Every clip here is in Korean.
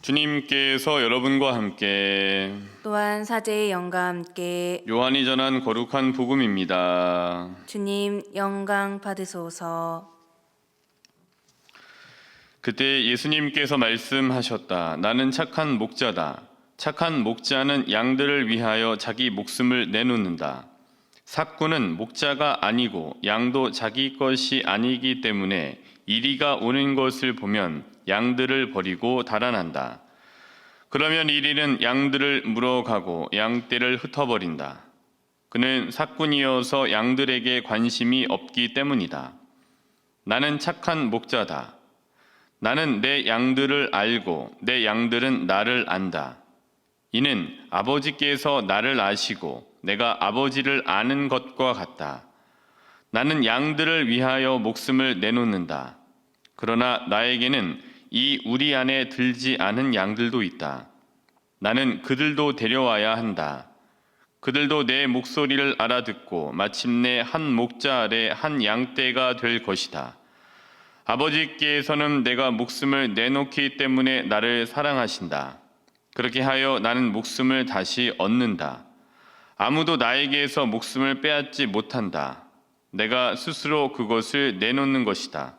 주님께서 여러분과 함께 또한 사제의 영과 함께 요한이 전한 거룩한 복음입니다. 주님 영광 받으소서. 그때 예수님께서 말씀하셨다. 나는 착한 목자다. 착한 목자는 양들을 위하여 자기 목숨을 내놓는다. 삭구는 목자가 아니고 양도 자기 것이 아니기 때문에 이리가 오는 것을 보면 양들을 버리고 달아난다. 그러면 이리는 양들을 물어가고 양떼를 흩어버린다. 그는 삭군이어서 양들에게 관심이 없기 때문이다. 나는 착한 목자다. 나는 내 양들을 알고 내 양들은 나를 안다. 이는 아버지께서 나를 아시고 내가 아버지를 아는 것과 같다. 나는 양들을 위하여 목숨을 내놓는다. 그러나 나에게는 이 우리 안에 들지 않은 양들도 있다. 나는 그들도 데려와야 한다. 그들도 내 목소리를 알아듣고 마침내 한 목자 아래 한 양떼가 될 것이다. 아버지께서는 내가 목숨을 내놓기 때문에 나를 사랑하신다. 그렇게 하여 나는 목숨을 다시 얻는다. 아무도 나에게서 목숨을 빼앗지 못한다. 내가 스스로 그것을 내놓는 것이다.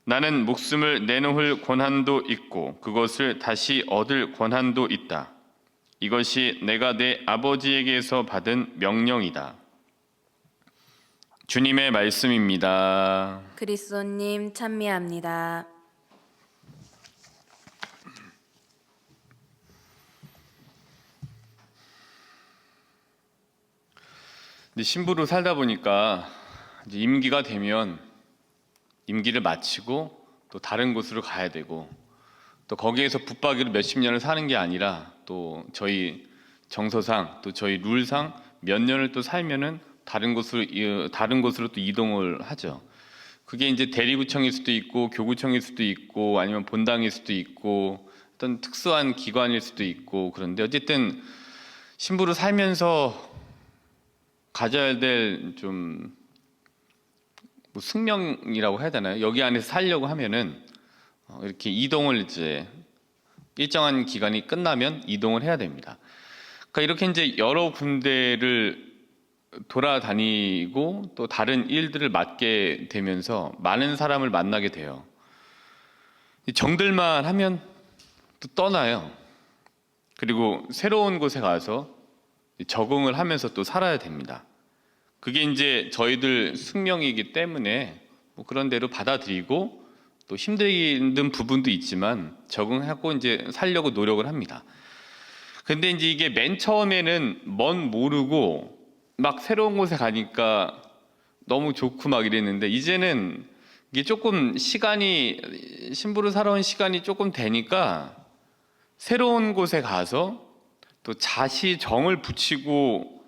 나는 목숨을 내놓을 권한도 있고 그것을 다시 얻을 권한도 있다. 이것이 내가 내 아버지에게서 받은 명령이다. 주님의 말씀입니다. 그리스도님 찬미합니다. 신부로 살다 보니까 이제 임기가 되면 임기를 마치고 또 다른 곳으로 가야 되고 또 거기에서 붙박이로 몇십 년을 사는 게 아니라 또 저희 정서상 또 저희 룰상 몇 년을 또 살면은 다른 곳으로 또 이동을 하죠. 그게 이제 대리구청일 수도 있고 교구청일 수도 있고 아니면 본당일 수도 있고 어떤 특수한 기관일 수도 있고 그런데 어쨌든 신부로 살면서 가져야 될 좀 숙명이라고 해야 되나요? 여기 안에서 살려고 하면은 이렇게 이동을 이제 일정한 기간이 끝나면 이동을 해야 됩니다. 그러니까 이렇게 이제 여러 군데를 돌아다니고 또 다른 일들을 맡게 되면서 많은 사람을 만나게 돼요. 정들만 하면 또 떠나요. 그리고 새로운 곳에 가서 적응을 하면서 또 살아야 됩니다. 그게 이제 저희들 숙명이기 때문에 뭐 그런 대로 받아들이고 또 힘든 부분도 있지만 적응하고 이제 살려고 노력을 합니다. 근데 이제 이게 맨 처음에는 뭔 모르고 막 새로운 곳에 가니까 너무 좋고 막 이랬는데 이제는 이게 조금 시간이 신부로 살아온 시간이 조금 되니까 새로운 곳에 가서 또 자시 정을 붙이고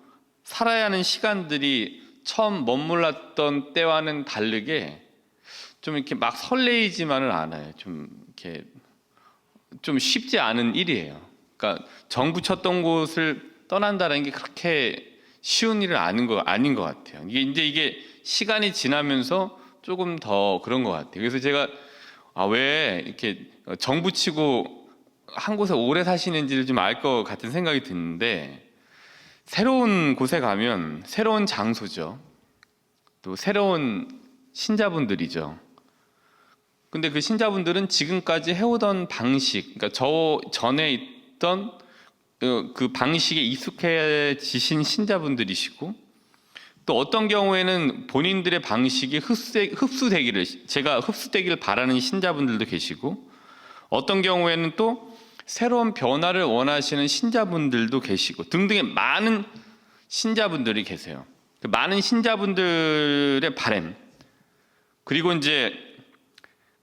살아야 하는 시간들이 처음 머물렀던 때와는 다르게 좀 이렇게 막 설레이지만은 않아요. 좀 이렇게 좀 쉽지 않은 일이에요. 그러니까 정 붙였던 곳을 떠난다는 게 그렇게 쉬운 일은 아닌 것 같아요. 이게 시간이 지나면서 조금 더 그런 것 같아요. 그래서 제가 왜 이렇게 정 붙이고 한 곳에 오래 사시는지를 좀 알 것 같은 생각이 드는데 새로운 곳에 가면 새로운 장소죠. 또 새로운 신자분들이죠. 근데 그 신자분들은 지금까지 해오던 방식, 그러니까 저 전에 있던 그 방식에 익숙해지신 신자분들이시고 또 어떤 경우에는 본인들의 방식이 제가 흡수되기를 바라는 신자분들도 계시고 어떤 경우에는 또 새로운 변화를 원하시는 신자분들도 계시고 등등의 많은 신자분들이 계세요. 그 많은 신자분들의 바람 그리고 이제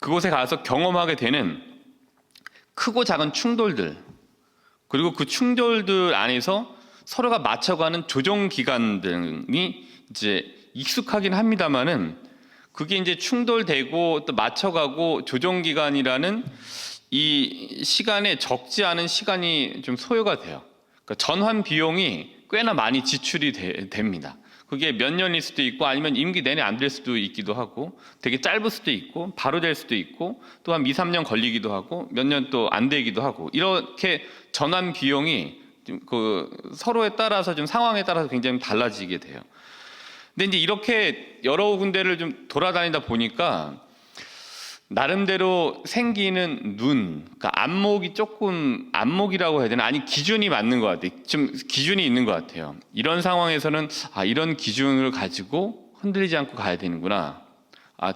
그곳에 가서 경험하게 되는 크고 작은 충돌들 그리고 그 충돌들 안에서 서로가 맞춰가는 조정 기간들이 이제 익숙하긴 합니다만은 그게 이제 충돌되고 또 맞춰가고 조정 기간이라는 이 시간에 적지 않은 시간이 좀 소요가 돼요. 그러니까 전환 비용이 꽤나 많이 지출이 됩니다. 그게 몇 년일 수도 있고 아니면 임기 내내 안 될 수도 있기도 하고 되게 짧을 수도 있고 바로 될 수도 있고 또 한 2, 3년 걸리기도 하고 몇 년 또 안 되기도 하고 이렇게 전환 비용이 좀 그 서로에 따라서 좀 상황에 따라서 굉장히 달라지게 돼요. 근데 이제 이렇게 여러 군데를 좀 돌아다니다 보니까 나름대로 생기는 눈, 그러니까 안목이라고 해야 되나? 아니 기준이 맞는 것 같아요. 좀 기준이 있는 것 같아요. 이런 상황에서는 이런 기준을 가지고 흔들리지 않고 가야 되는구나.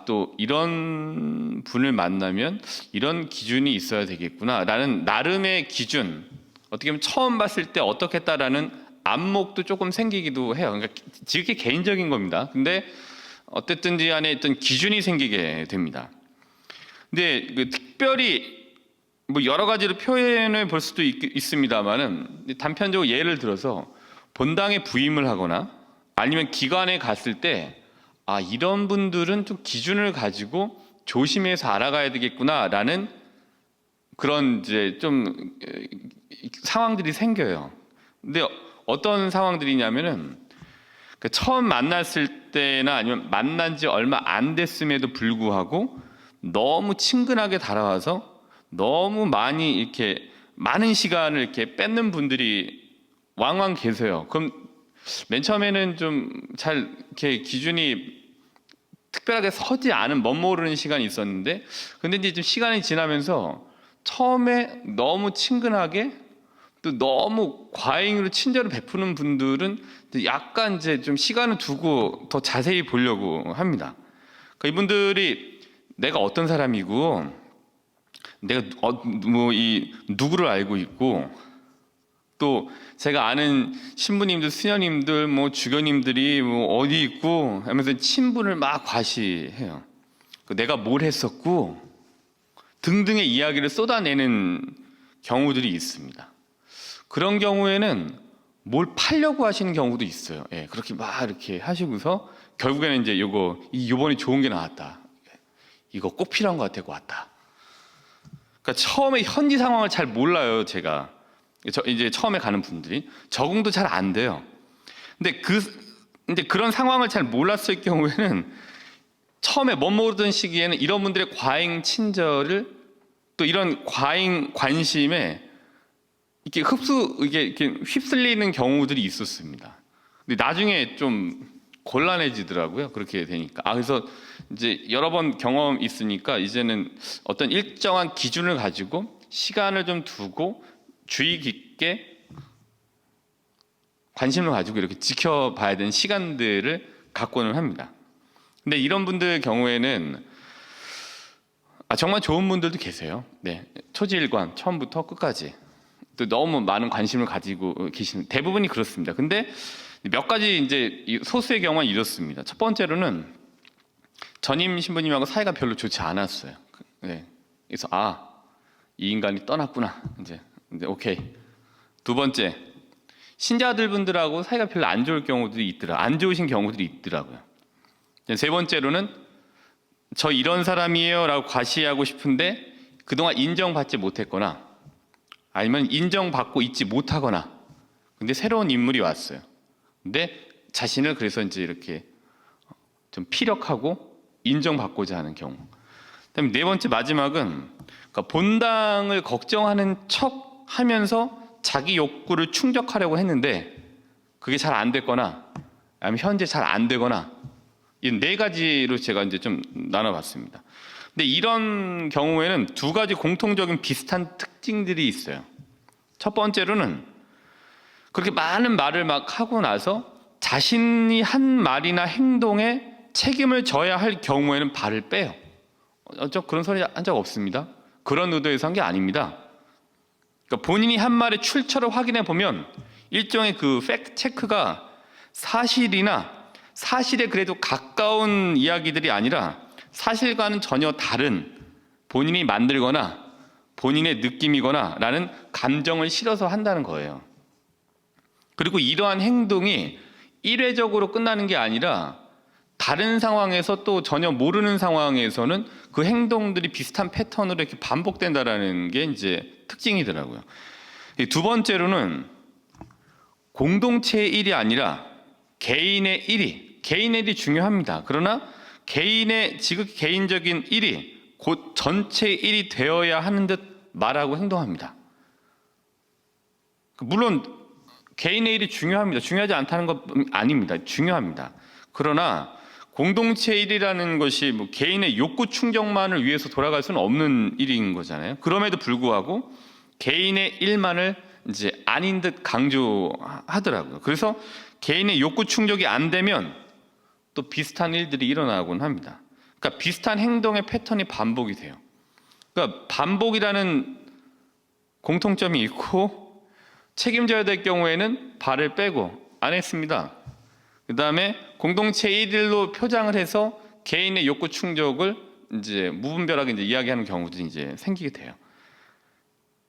또 이런 분을 만나면 이런 기준이 있어야 되겠구나라는 나름의 기준. 어떻게 보면 처음 봤을 때 어떻겠다라는 안목도 조금 생기기도 해요. 그러니까 지극히 개인적인 겁니다. 근데 어쨌든지 간에 어떤 기준이 생기게 됩니다. 근데 그 특별히 뭐 여러 가지로 표현을 볼 수도 있습니다만은 단편적으로 예를 들어서 본당에 부임을 하거나 아니면 기관에 갔을 때 이런 분들은 좀 기준을 가지고 조심해서 알아가야 되겠구나라는 그런 이제 좀 상황들이 생겨요. 근데 어떤 상황들이냐면은 처음 만났을 때나 아니면 만난 지 얼마 안 됐음에도 불구하고 너무 친근하게 다가와서 너무 많이 이렇게 많은 시간을 이렇게 뺏는 분들이 왕왕 계세요. 그럼 맨 처음에는 좀 잘 이렇게 기준이 특별하게 서지 않은 멋모르는 시간이 있었는데, 근데 이제 좀 시간이 지나면서 처음에 너무 친근하게 또 너무 과잉으로 친절을 베푸는 분들은 약간 이제 좀 시간을 두고 더 자세히 보려고 합니다. 그러니까 이분들이 내가 어떤 사람이고 내가 이 누구를 알고 있고 또 제가 아는 신부님들, 수녀님들, 뭐 주교님들이 뭐 어디 있고 하면서 친분을 막 과시해요. 내가 뭘 했었고 등등의 이야기를 쏟아내는 경우들이 있습니다. 그런 경우에는 뭘 팔려고 하시는 경우도 있어요. 예, 그렇게 막 이렇게 하시고서 결국에는 이제 요번에 좋은 게 나왔다. 이거 꼭 필요한 것 같아서 왔다. 그러니까 처음에 현지 상황을 잘 몰라요, 제가. 이제 처음에 가는 분들이 적응도 잘 안 돼요. 근데 이제 그런 상황을 잘 몰랐을 경우에는 처음에 멋모르던 시기에는 이런 분들의 과잉 친절을 또 이런 과잉 관심에 이게 휩쓸리는 경우들이 있었습니다. 근데 나중에 좀 곤란해지더라고요. 그렇게 되니까. 그래서 이제 여러 번 경험 있으니까 이제는 어떤 일정한 기준을 가지고 시간을 좀 두고 주의 깊게 관심을 가지고 이렇게 지켜봐야 되는 시간들을 갖고는 합니다. 근데 이런 분들 경우에는 정말 좋은 분들도 계세요. 네, 초지일관 처음부터 끝까지 또 너무 많은 관심을 가지고 계시는 대부분이 그렇습니다. 근데 몇 가지 이제 소수의 경우는 이렇습니다. 첫 번째로는 전임 신부님하고 사이가 별로 좋지 않았어요. 네, 그래서 이 인간이 떠났구나. 이제 오케이. 두 번째, 신자들 분들하고 사이가 별로 안 좋을 경우들이 있더라. 안 좋으신 경우들이 있더라고요. 세 번째로는 저 이런 사람이에요라고 과시하고 싶은데 그동안 인정받지 못했거나 아니면 인정받고 있지 못하거나 근데 새로운 인물이 왔어요. 근데 자신을 그래서 이제 이렇게 좀 피력하고 인정받고자 하는 경우. 그다음에 네 번째 마지막은 그러니까 본당을 걱정하는 척 하면서 자기 욕구를 충족하려고 했는데 그게 잘 안 됐거나 아니면 현재 잘 안 되거나 이 네 가지로 제가 이제 좀 나눠봤습니다. 근데 이런 경우에는 두 가지 공통적인 비슷한 특징들이 있어요. 첫 번째로는 그렇게 많은 말을 막 하고 나서 자신이 한 말이나 행동에 책임을 져야 할 경우에는 발을 빼요. 저 그런 소리 한 적 없습니다. 그런 의도에서 한 게 아닙니다. 그러니까 본인이 한 말의 출처를 확인해 보면 일종의 그 팩트 체크가 사실이나 사실에 그래도 가까운 이야기들이 아니라 사실과는 전혀 다른 본인이 만들거나 본인의 느낌이거나 라는 감정을 실어서 한다는 거예요. 그리고 이러한 행동이 일회적으로 끝나는 게 아니라 다른 상황에서 또 전혀 모르는 상황에서는 그 행동들이 비슷한 패턴으로 이렇게 반복된다라는 게 이제 특징이더라고요. 두 번째로는 공동체의 일이 아니라 개인의 일이 중요합니다. 그러나 개인의 지극히 개인적인 일이 곧 전체의 일이 되어야 하는 듯 말하고 행동합니다. 물론 개인의 일이 중요합니다. 중요하지 않다는 것 아닙니다. 중요합니다. 그러나 공동체 일이라는 것이 뭐 개인의 욕구 충족만을 위해서 돌아갈 수는 없는 일인 거잖아요. 그럼에도 불구하고 개인의 일만을 이제 아닌 듯 강조하더라고요. 그래서 개인의 욕구 충족이 안 되면 또 비슷한 일들이 일어나곤 합니다. 그러니까 비슷한 행동의 패턴이 반복이 돼요. 그러니까 반복이라는 공통점이 있고 책임져야 될 경우에는 발을 빼고 안 했습니다. 그 다음에 공동체 일로 표장을 해서 개인의 욕구 충족을 이제 무분별하게 이제 이야기하는 경우도 이제 생기게 돼요.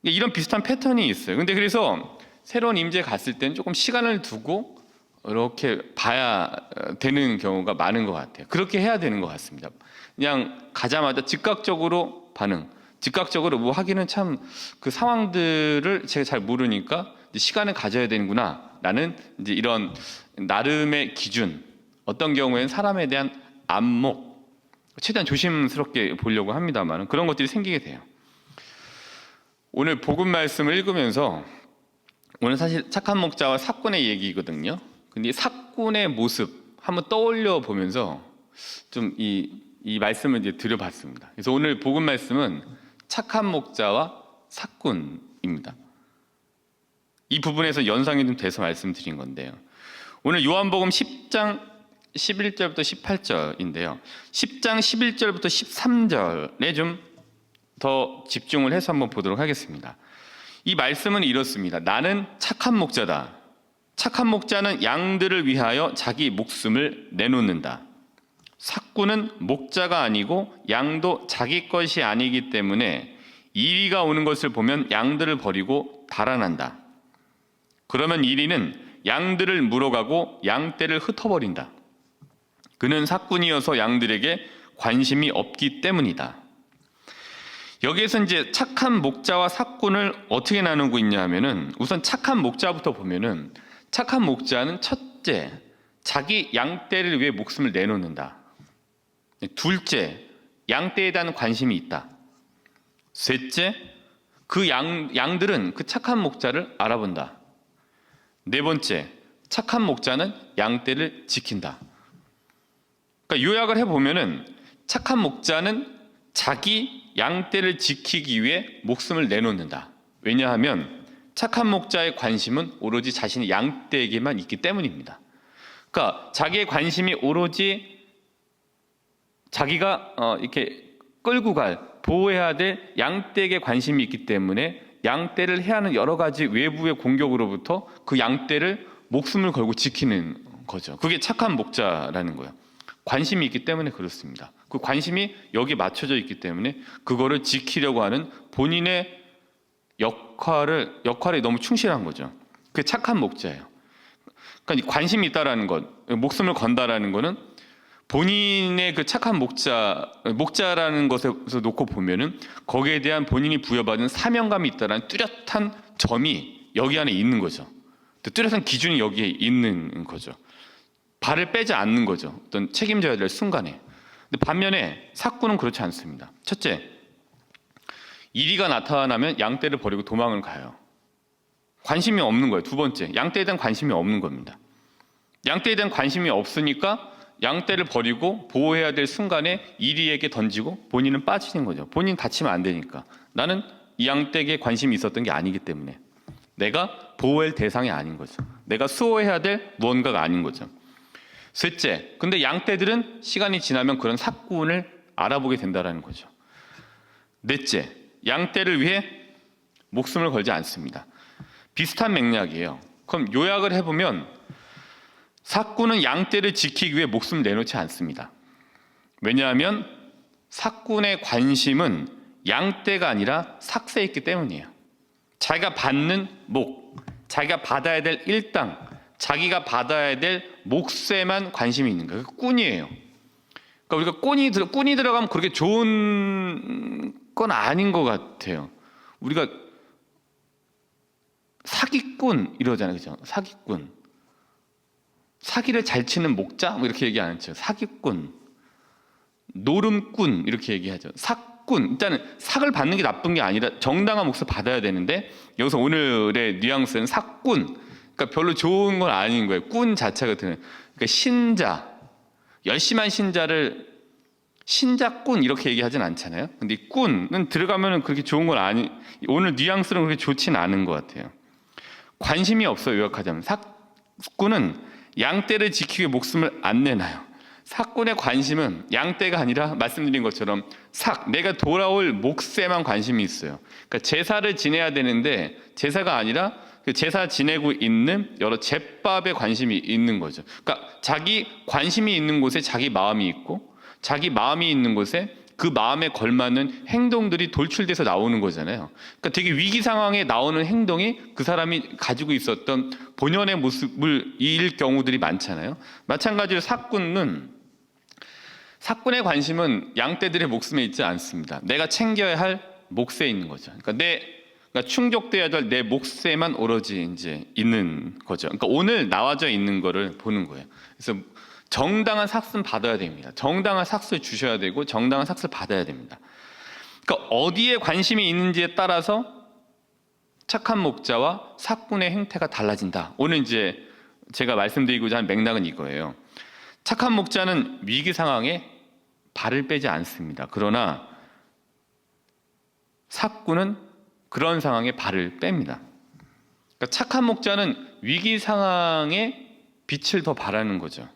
이런 비슷한 패턴이 있어요. 근데 그래서 새로운 임지에 갔을 때는 조금 시간을 두고 이렇게 봐야 되는 경우가 많은 것 같아요. 그렇게 해야 되는 것 같습니다. 그냥 가자마자 즉각적으로 반응, 즉각적으로 뭐 하기는 참 그 상황들을 제가 잘 모르니까 시간을 가져야 되는구나라는 이제 이런 나름의 기준, 어떤 경우에는 사람에 대한 안목, 최대한 조심스럽게 보려고 합니다만 그런 것들이 생기게 돼요. 오늘 복음 말씀을 읽으면서 오늘 사실 착한 목자와 삭군의 얘기거든요. 근데 이 삭군의 모습 한번 떠올려 보면서 좀 이 말씀을 이제 드려봤습니다. 그래서 오늘 복음 말씀은 착한 목자와 삭군입니다. 이 부분에서 연상이 좀 돼서 말씀드린 건데요. 오늘 요한복음 10장 11절부터 18절인데요. 10장 11절부터 13절에 좀 더 집중을 해서 한번 보도록 하겠습니다. 이 말씀은 이렇습니다. 나는 착한 목자다. 착한 목자는 양들을 위하여 자기 목숨을 내놓는다. 삭군은 목자가 아니고 양도 자기 것이 아니기 때문에 이리가 오는 것을 보면 양들을 버리고 달아난다. 그러면 이리는 양들을 물어가고 양떼를 흩어버린다. 그는 삭군이어서 양들에게 관심이 없기 때문이다. 여기에서 이제 착한 목자와 삭군을 어떻게 나누고 있냐 하면은 우선 착한 목자부터 보면은 착한 목자는 첫째, 자기 양떼를 위해 목숨을 내놓는다. 둘째, 양떼에 대한 관심이 있다. 셋째, 그 양들은 그 착한 목자를 알아본다. 네 번째, 착한 목자는 양떼를 지킨다. 그러니까 요약을 해보면은 착한 목자는 자기 양떼를 지키기 위해 목숨을 내놓는다. 왜냐하면 착한 목자의 관심은 오로지 자신의 양떼에게만 있기 때문입니다. 그러니까 자기의 관심이 오로지 자기가 이렇게 끌고 갈, 보호해야 될 양떼에게 관심이 있기 때문에 양떼를 해야 하는 여러 가지 외부의 공격으로부터 그 양떼를 목숨을 걸고 지키는 거죠. 그게 착한 목자라는 거예요. 관심이 있기 때문에 그렇습니다. 그 관심이 여기에 맞춰져 있기 때문에 그거를 지키려고 하는 본인의 역할에 너무 충실한 거죠. 그게 착한 목자예요. 그러니까 관심이 있다라는 것, 목숨을 건다라는 거는 본인의 그 착한 목자라는 것에서 놓고 보면은 거기에 대한 본인이 부여받은 사명감이 있다라는 뚜렷한 점이 여기 안에 있는 거죠. 뚜렷한 기준이 여기에 있는 거죠. 발을 빼지 않는 거죠. 어떤 책임져야 될 순간에. 근데 반면에 삭군은 그렇지 않습니다. 첫째, 이리가 나타나면 양떼를 버리고 도망을 가요. 관심이 없는 거예요. 두 번째, 양떼에 대한 관심이 없는 겁니다. 양떼에 대한 관심이 없으니까 양떼를 버리고 보호해야 될 순간에 이리에게 던지고 본인은 빠지는 거죠. 본인 다치면 안 되니까. 나는 이 양떼에게 관심이 있었던 게 아니기 때문에 내가 보호할 대상이 아닌 거죠. 내가 수호해야 될 무언가가 아닌 거죠. 셋째, 근데 양떼들은 시간이 지나면 그런 삭군을 알아보게 된다는 거죠. 넷째, 양떼를 위해 목숨을 걸지 않습니다. 비슷한 맥락이에요. 그럼 요약을 해보면 삭군은 양떼를 지키기 위해 목숨을 내놓지 않습니다. 왜냐하면 삭군의 관심은 양떼가 아니라 삭새에 있기 때문이에요. 자기가 받는 목, 자기가 받아야 될 일당, 자기가 받아야 될 몫에만 관심이 있는 거예요. 꾼이에요. 그러니까 우리가 꾼이 들어가면 그렇게 좋은 건 아닌 것 같아요. 우리가 사기꾼 이러잖아요, 그죠? 사기꾼. 사기를 잘 치는 목자 뭐 이렇게 얘기 안 했죠. 사기꾼, 노름꾼 이렇게 얘기하죠. 삭꾼. 일단은 삭을 받는 게 나쁜 게 아니라 정당한 몫을 받아야 되는데 여기서 오늘의 뉘앙스는 삭꾼. 그러니까 별로 좋은 건 아닌 거예요. 꾼 자체가 드는. 그러니까 신자, 열심한 신자를 신자꾼 이렇게 얘기하진 않잖아요. 근데 이 꾼은 들어가면은 그렇게 좋은 건 아니. 오늘 뉘앙스는 그렇게 좋지는 않은 것 같아요. 관심이 없어요. 요약하자면 삭꾼은 양떼를 지키기 위해 목숨을 안 내놔요. 삭꾼의 관심은 양떼가 아니라 말씀드린 것처럼 내가 돌아올 몫에만 관심이 있어요. 그러니까 제사를 지내야 되는데 제사가 아니라 그 제사 지내고 있는 여러 제밥에 관심이 있는 거죠. 그러니까 자기 관심이 있는 곳에 자기 마음이 있고 자기 마음이 있는 곳에 그 마음에 걸맞는 행동들이 돌출돼서 나오는 거잖아요. 그러니까 되게 위기 상황에 나오는 행동이 그 사람이 가지고 있었던 본연의 모습을 일 경우들이 많잖아요. 마찬가지로 삭꾼의 관심은 양떼들의 목숨에 있지 않습니다. 내가 챙겨야 할 몫에 있는 거죠. 그러니까 충족돼야 될 내 몫에만 오로지 이제 있는 거죠. 그러니까 오늘 나와져 있는 거를 보는 거예요. 그래서 정당한 삭은 받아야 됩니다. 정당한 삭을 주셔야 되고 정당한 삭을 받아야 됩니다. 그러니까 어디에 관심이 있는지에 따라서 착한 목자와 삭꾼의 행태가 달라진다. 오늘 이제 제가 말씀드리고자 한 맥락은 이거예요. 착한 목자는 위기 상황에 발을 빼지 않습니다. 그러나 삭꾼은 그런 상황에 발을 뺍니다. 그러니까 착한 목자는 위기 상황에 빛을 더 발하는 거죠.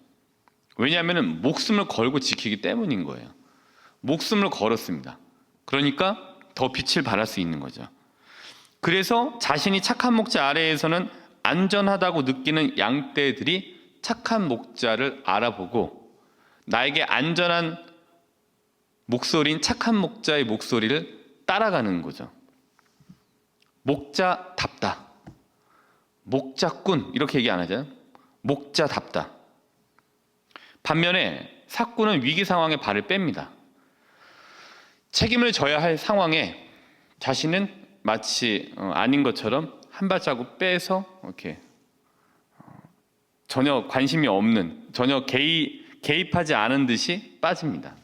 왜냐하면 목숨을 걸고 지키기 때문인 거예요. 목숨을 걸었습니다. 그러니까 더 빛을 발할 수 있는 거죠. 그래서 자신이 착한 목자 아래에서는 안전하다고 느끼는 양떼들이 착한 목자를 알아보고 나에게 안전한 목소리인 착한 목자의 목소리를 따라가는 거죠. 목자답다. 목자꾼 이렇게 얘기 안 하잖아요. 목자답다. 반면에 삭꾼은 위기 상황에 발을 뺍니다. 책임을 져야 할 상황에 자신은 마치 아닌 것처럼 한 발자국 빼서 이렇게 전혀 관심이 없는, 전혀 개입하지 않은 듯이 빠집니다.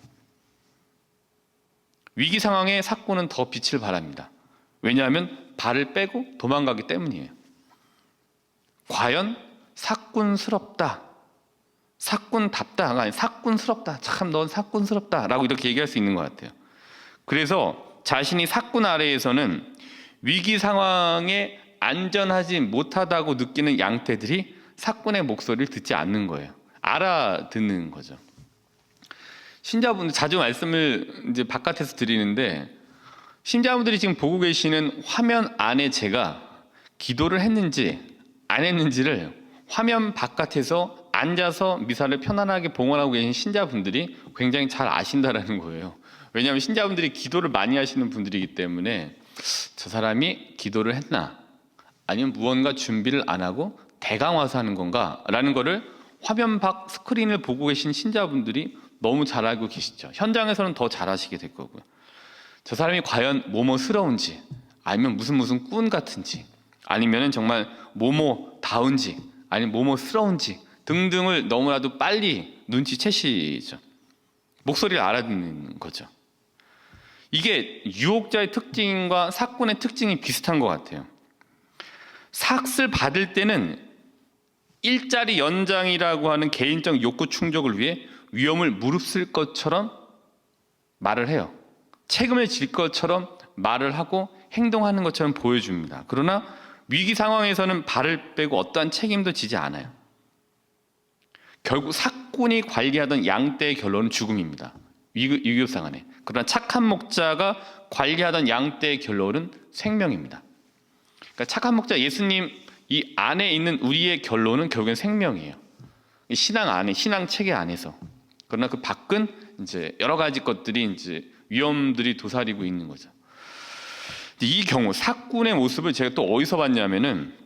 위기 상황에 삭꾼은 더 빛을 발합니다. 왜냐하면 발을 빼고 도망가기 때문이에요. 과연 삭꾼스럽다, 삭꾼답다가 아니 삭꾼스럽다, 참 넌 삭꾼스럽다 라고 이렇게 얘기할 수 있는 것 같아요. 그래서 자신이 삭꾼 아래에서는 위기 상황에 안전하지 못하다고 느끼는 양떼들이 삭꾼의 목소리를 듣지 않는 거예요. 알아듣는 거죠. 신자분들 자주 말씀을 이제 바깥에서 드리는데 신자분들이 지금 보고 계시는 화면 안에 제가 기도를 했는지 안 했는지를 화면 바깥에서 앉아서 미사를 편안하게 봉헌하고 계신 신자분들이 굉장히 잘 아신다라는 거예요. 왜냐하면 신자분들이 기도를 많이 하시는 분들이기 때문에 저 사람이 기도를 했나 아니면 무언가 준비를 안 하고 대강 와서 하는 건가 라는 거를 화면 밖 스크린을 보고 계신 신자분들이 너무 잘 알고 계시죠. 현장에서는 더 잘 아시게 될 거고요. 저 사람이 과연 뭐뭐스러운지 아니면 무슨 꾼 같은지 아니면 정말 뭐뭐다운지 아니면 뭐뭐스러운지 등등을 너무나도 빨리 눈치채시죠. 목소리를 알아듣는 거죠. 이게 유혹자의 특징과 삭꾼의 특징이 비슷한 것 같아요. 삭을 받을 때는 일자리 연장이라고 하는 개인적 욕구 충족을 위해 위험을 무릅쓸 것처럼 말을 해요. 책임을 질 것처럼 말을 하고 행동하는 것처럼 보여줍니다. 그러나 위기 상황에서는 발을 빼고 어떠한 책임도 지지 않아요. 결국 삭꾼이 관리하던 양떼의 결론은 죽음입니다. 위기 상황에. 그러나 착한 목자가 관리하던 양떼의 결론은 생명입니다. 그러니까 착한 목자 예수님 이 안에 있는 우리의 결론은 결국엔 생명이에요. 신앙 안에, 신앙 체계 안에서. 그러나 그 밖은 이제 여러 가지 것들이 이제 위험들이 도사리고 있는 거죠. 이 경우 삭꾼의 모습을 제가 또 어디서 봤냐면은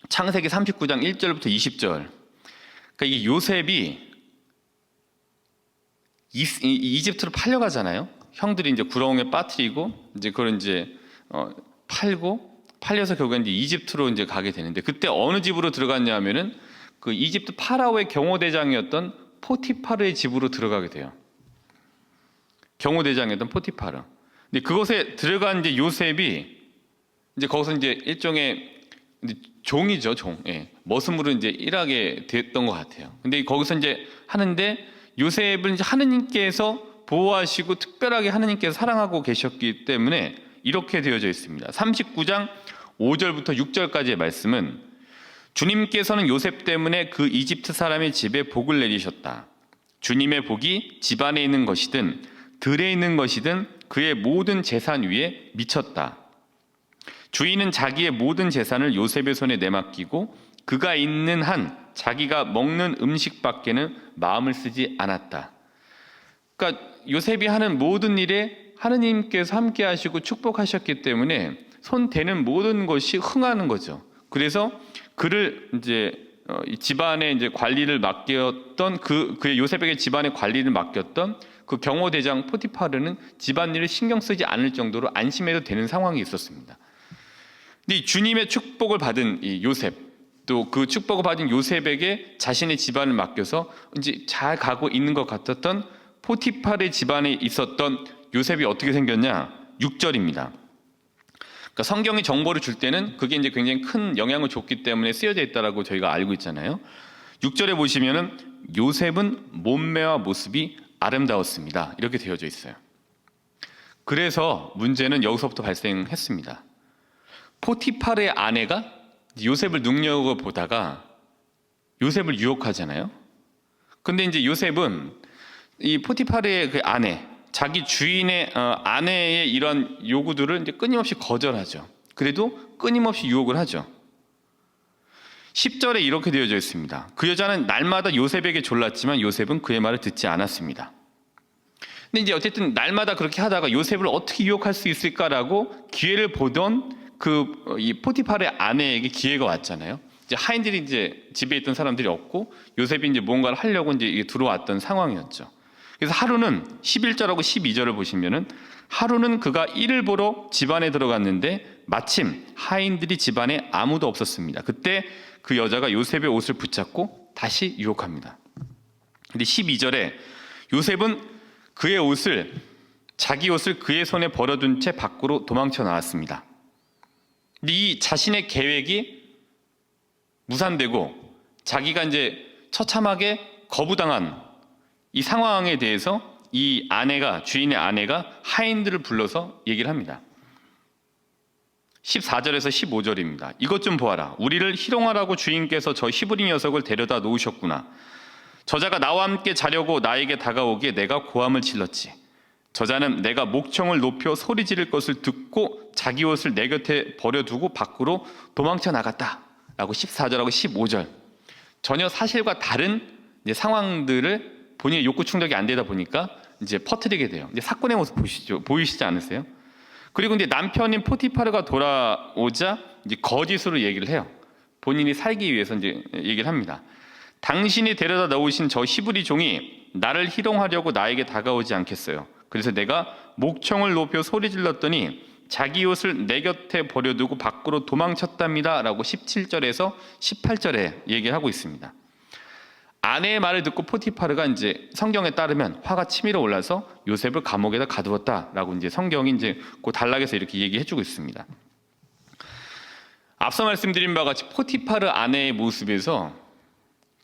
창세기 39장 1절부터 20절. 그러니까 이 요셉이 이집트로 팔려가잖아요. 형들이 이제 구렁에 빠뜨리고 이제 그걸 이제 팔려서 결국엔 이제 이집트로 이제 가게 되는데 그때 어느 집으로 들어갔냐면은 그 이집트 파라오의 경호대장이었던 포티파르의 집으로 들어가게 돼요. 경호대장이었던 포티파르. 근데 그곳에 들어간 이제 요셉이 이제 거기서 이제 일종의 이제 종이죠, 종. 예. 머슴으로 이제 일하게 됐던 것 같아요. 근데 거기서 이제 하는데 요셉을 이제 하느님께서 보호하시고 특별하게 하느님께서 사랑하고 계셨기 때문에 이렇게 되어져 있습니다. 39장 5절부터 6절까지의 말씀은 주님께서는 요셉 때문에 그 이집트 사람의 집에 복을 내리셨다. 주님의 복이 집안에 있는 것이든 들에 있는 것이든 그의 모든 재산 위에 미쳤다. 주인은 자기의 모든 재산을 요셉의 손에 내맡기고 그가 있는 한 자기가 먹는 음식밖에는 마음을 쓰지 않았다. 그러니까 요셉이 하는 모든 일에 하느님께서 함께 하시고 축복하셨기 때문에 손 대는 모든 것이 흥하는 거죠. 그래서 그를 이제 집안의 이제 관리를 맡겼던 그의 요셉에게 집안의 관리를 맡겼던 그 경호대장 포티파르는 집안일을 신경 쓰지 않을 정도로 안심해도 되는 상황이 있었습니다. 근데 이 주님의 축복을 받은 이 요셉, 또 그 축복을 받은 요셉에게 자신의 집안을 맡겨서 이제 잘 가고 있는 것 같았던 포티파르의 집안에 있었던 요셉이 어떻게 생겼냐? 6절입니다. 그러니까 성경이 정보를 줄 때는 그게 이제 굉장히 큰 영향을 줬기 때문에 쓰여져 있다라고 저희가 알고 있잖아요. 6절에 보시면은 요셉은 몸매와 모습이 아름다웠습니다. 이렇게 되어져 있어요. 그래서 문제는 여기서부터 발생했습니다. 포티파르의 아내가 요셉을 눈여겨보다가 요셉을 유혹하잖아요. 근데 이제 요셉은 이 포티파르의 그 아내, 자기 주인의 아내의 이런 요구들을 이제 끊임없이 거절하죠. 그래도 끊임없이 유혹을 하죠. 10절에 이렇게 되어져 있습니다. 그 여자는 날마다 요셉에게 졸랐지만 요셉은 그의 말을 듣지 않았습니다. 근데 이제 어쨌든 날마다 그렇게 하다가 요셉을 어떻게 유혹할 수 있을까라고 기회를 보던 이 포티파르의 아내에게 기회가 왔잖아요. 이제 하인들이 이제 집에 있던 사람들이 없고 요셉이 이제 뭔가를 하려고 이제 들어왔던 상황이었죠. 그래서 하루는 11절하고 12절을 보시면은 하루는 그가 일을 보러 집안에 들어갔는데 마침 하인들이 집안에 아무도 없었습니다. 그때 그 여자가 요셉의 옷을 붙잡고 다시 유혹합니다. 근데 12절에 요셉은 자기 옷을 그의 손에 버려둔 채 밖으로 도망쳐 나왔습니다. 근데 이 자신의 계획이 무산되고 자기가 이제 처참하게 거부당한 이 상황에 대해서 이 주인의 아내가 하인들을 불러서 얘기를 합니다. 14절에서 15절입니다. 이것 좀 보아라. 우리를 희롱하라고 주인께서 저 히브리 녀석을 데려다 놓으셨구나. 저자가 나와 함께 자려고 나에게 다가오기에 내가 고함을 질렀지. 저자는 내가 목청을 높여 소리 지를 것을 듣고 자기 옷을 내 곁에 버려두고 밖으로 도망쳐 나갔다. 라고 14절하고 15절. 전혀 사실과 다른 이제 상황들을 본인의 욕구 충족이 안 되다 보니까 이제 퍼뜨리게 돼요. 이제 사건의 모습 보이시지 않으세요? 그리고 이제 남편인 포티파르가 돌아오자 이제 거짓으로 얘기를 해요. 본인이 살기 위해서 이제 얘기를 합니다. 당신이 데려다 놓으신 저 히브리 종이 나를 희롱하려고 나에게 다가오지 않겠어요. 그래서 내가 목청을 높여 소리 질렀더니 자기 옷을 내 곁에 버려두고 밖으로 도망쳤답니다. 라고 17절에서 18절에 얘기를 하고 있습니다. 아내의 말을 듣고 포티파르가 이제 성경에 따르면 화가 치밀어 올라서 요셉을 감옥에다 가두었다라고 이제 성경이 이제 그 단락에서 이렇게 얘기해주고 있습니다. 앞서 말씀드린 바와 같이 포티파르 아내의 모습에서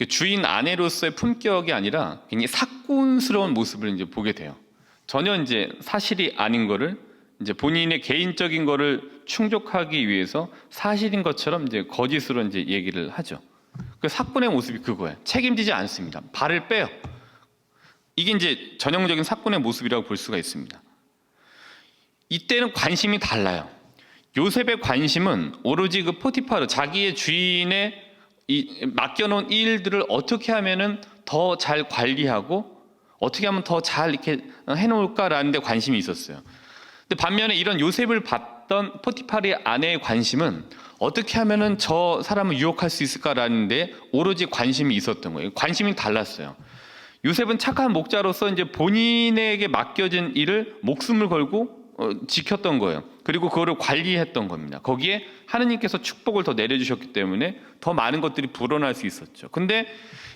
주인 아내로서의 품격이 아니라 굉장히 사꾼스러운 모습을 이제 보게 돼요. 전혀 이제 사실이 아닌 거를 이제 본인의 개인적인 거를 충족하기 위해서 사실인 것처럼 이제 거짓으로 이제 얘기를 하죠. 그 사꾼의 모습이 그거예요. 책임지지 않습니다. 발을 빼요. 이게 이제 전형적인 사꾼의 모습이라고 볼 수가 있습니다. 이때는 관심이 달라요. 요셉의 관심은 오로지 그 포티파르 자기의 주인의 맡겨놓은 일들을 어떻게 하면은 더 잘 관리하고 어떻게 하면 더 잘 이렇게 해놓을까라는 데 관심이 있었어요. 근데 반면에 이런 요셉을 봤던 포티파르의 아내의 관심은 어떻게 하면은 저 사람을 유혹할 수 있을까라는 데 오로지 관심이 있었던 거예요. 관심이 달랐어요. 요셉은 착한 목자로서 이제 본인에게 맡겨진 일을 목숨을 걸고 지켰던 거예요. 그리고 그거를 관리했던 겁니다. 거기에 하느님께서 축복을 더 내려주셨기 때문에 더 많은 것들이 불어날 수 있었죠. 근데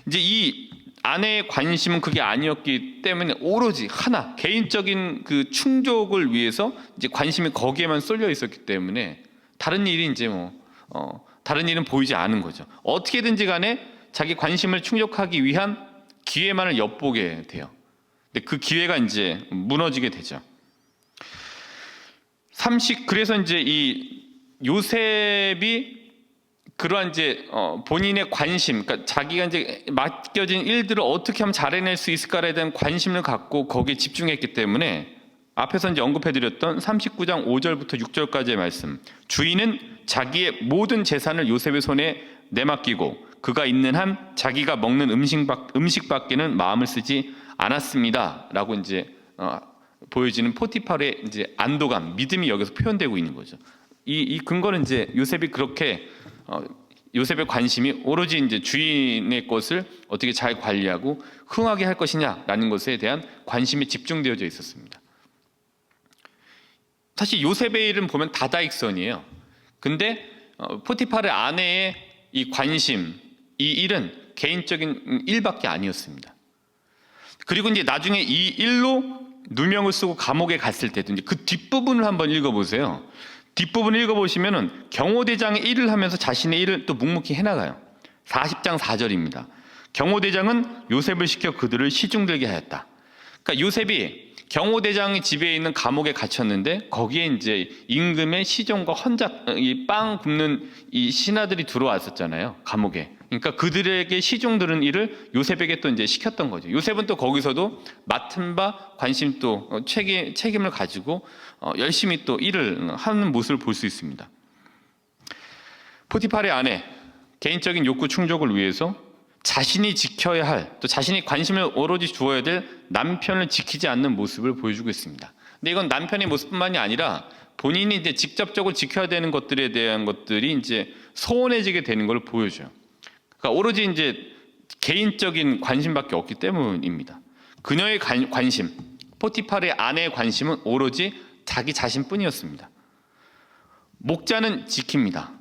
이제 이 아내의 관심은 그게 아니었기 때문에 오로지 하나 개인적인 그 충족을 위해서 이제 관심이 거기에만 쏠려 있었기 때문에 다른 일이 이제 다른 일은 보이지 않은 거죠. 어떻게든지 간에 자기 관심을 충족하기 위한 기회만을 엿보게 돼요. 근데 그 기회가 이제 무너지게 되죠. 그래서 이제 이 요셉이 그러한 이제 본인의 관심, 그러니까 자기가 이제 맡겨진 일들을 어떻게 하면 잘해낼 수 있을까에 대한 관심을 갖고 거기에 집중했기 때문에 앞에서 이제 언급해드렸던 39장 5절부터 6절까지의 말씀, 주인은 자기의 모든 재산을 요셉의 손에 내맡기고 그가 있는 한 자기가 먹는 음식밖에는 마음을 쓰지 않았습니다라고 이제 보여지는 포티파르의 이제 안도감, 믿음이 여기서 표현되고 있는 거죠. 이 근거는 이제 요셉이 그렇게 요셉의 관심이 오로지 이제 주인의 것을 어떻게 잘 관리하고 흥하게 할 것이냐라는 것에 대한 관심이 집중되어져 있었습니다. 사실 요셉의 일은 보면 다다익선이에요. 근데 포티파르 아내의 이 관심, 이 일은 개인적인 일밖에 아니었습니다. 그리고 이제 나중에 이 일로 누명을 쓰고 감옥에 갔을 때도 이제 그 뒷부분을 한번 읽어보세요. 뒷부분 읽어보시면은 경호대장의 일을 하면서 자신의 일을 또 묵묵히 해나가요. 40장 4절입니다. 경호대장은 요셉을 시켜 그들을 시중들게 하였다. 그러니까 요셉이 경호대장의 집에 있는 감옥에 갇혔는데 거기에 이제 임금의 시종과 헌작, 이 빵 굽는 이 신하들이 들어왔었잖아요. 감옥에. 그러니까 그들에게 시종 들은 일을 요셉에게 또 이제 시켰던 거죠. 요셉은 또 거기서도 맡은 바 관심 또 책임을 가지고 열심히 또 일을 하는 모습을 볼 수 있습니다. 포티파르의 아내, 개인적인 욕구 충족을 위해서 자신이 지켜야 할, 또 자신이 관심을 오로지 주어야 될 남편을 지키지 않는 모습을 보여주고 있습니다. 근데 이건 남편의 모습뿐만이 아니라 본인이 이제 직접적으로 지켜야 되는 것들에 대한 것들이 이제 소원해지게 되는 걸 보여줘요. 그러니까 오로지 이제 개인적인 관심밖에 없기 때문입니다. 그녀의 관심, 포티파르의 아내의 관심은 오로지 자기 자신뿐이었습니다. 목자는 지킵니다.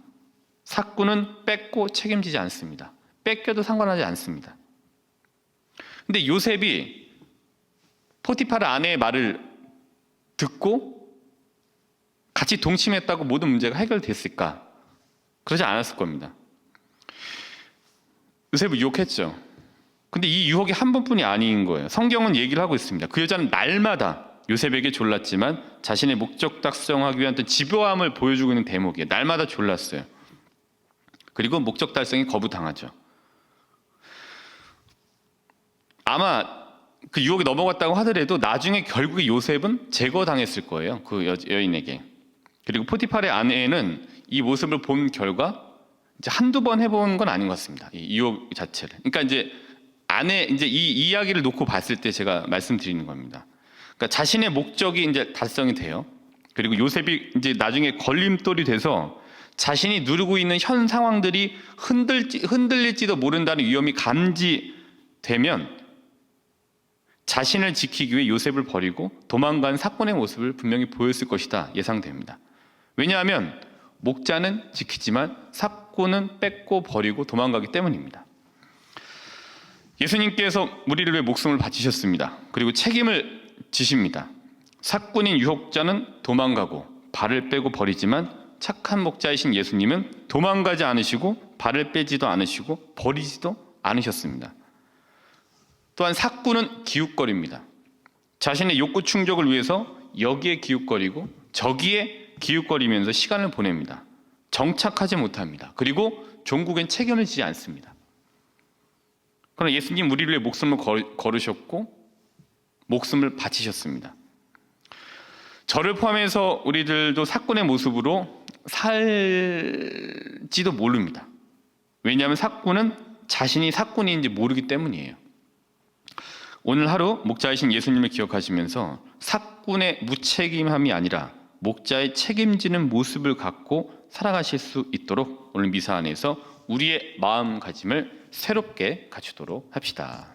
삭구는 뺏고 책임지지 않습니다. 뺏겨도 상관하지 않습니다. 근데 요셉이 포티파르 아내의 말을 듣고 같이 동침했다고 모든 문제가 해결됐을까? 그러지 않았을 겁니다. 요셉을 유혹했죠. 근데 이 유혹이 한 번뿐이 아닌 거예요. 성경은 얘기를 하고 있습니다. 그 여자는 날마다 요셉에게 졸랐지만 자신의 목적 달성하기 위한 어떤 집요함을 보여주고 있는 대목이에요. 날마다 졸랐어요. 그리고 목적 달성이 거부당하죠. 아마 그 유혹이 넘어갔다고 하더라도 나중에 결국에 요셉은 제거당했을 거예요. 그 여인에게. 그리고 포티파르의 아내는 이 모습을 본 결과 이제 한두 번 해본 건 아닌 것 같습니다. 이 유혹 자체를. 그러니까 이제 이 이야기를 놓고 봤을 때 제가 말씀드리는 겁니다. 그러니까 자신의 목적이 이제 달성이 돼요. 그리고 요셉이 이제 나중에 걸림돌이 돼서 자신이 누리고 있는 현 상황들이 흔들릴지도 모른다는 위험이 감지되면 자신을 지키기 위해 요셉을 버리고 도망간 사건의 모습을 분명히 보였을 것이다 예상됩니다. 왜냐하면 목자는 지키지만 삭구는 뺏고 버리고 도망가기 때문입니다. 예수님께서 우리를 위해 목숨을 바치셨습니다. 그리고 책임을 지십니다. 삭군인 유혹자는 도망가고 발을 빼고 버리지만 착한 목자이신 예수님은 도망가지 않으시고 발을 빼지도 않으시고 버리지도 않으셨습니다. 또한 삭군은 기웃거립니다. 자신의 욕구 충족을 위해서 여기에 기웃거리고 저기에 기웃거리면서 시간을 보냅니다. 정착하지 못합니다. 그리고 종국엔 책임을 지지 않습니다. 그러나 예수님 우리를 위해 목숨을 걸으셨고 목숨을 바치셨습니다. 저를 포함해서 우리들도 삭군의 모습으로 살지도 모릅니다. 왜냐하면 삭군은 자신이 삭군인지 모르기 때문이에요. 오늘 하루 목자이신 예수님을 기억하시면서 삭군의 무책임함이 아니라 목자의 책임지는 모습을 갖고 살아가실 수 있도록 오늘 미사 안에서 우리의 마음가짐을 새롭게 갖추도록 합시다.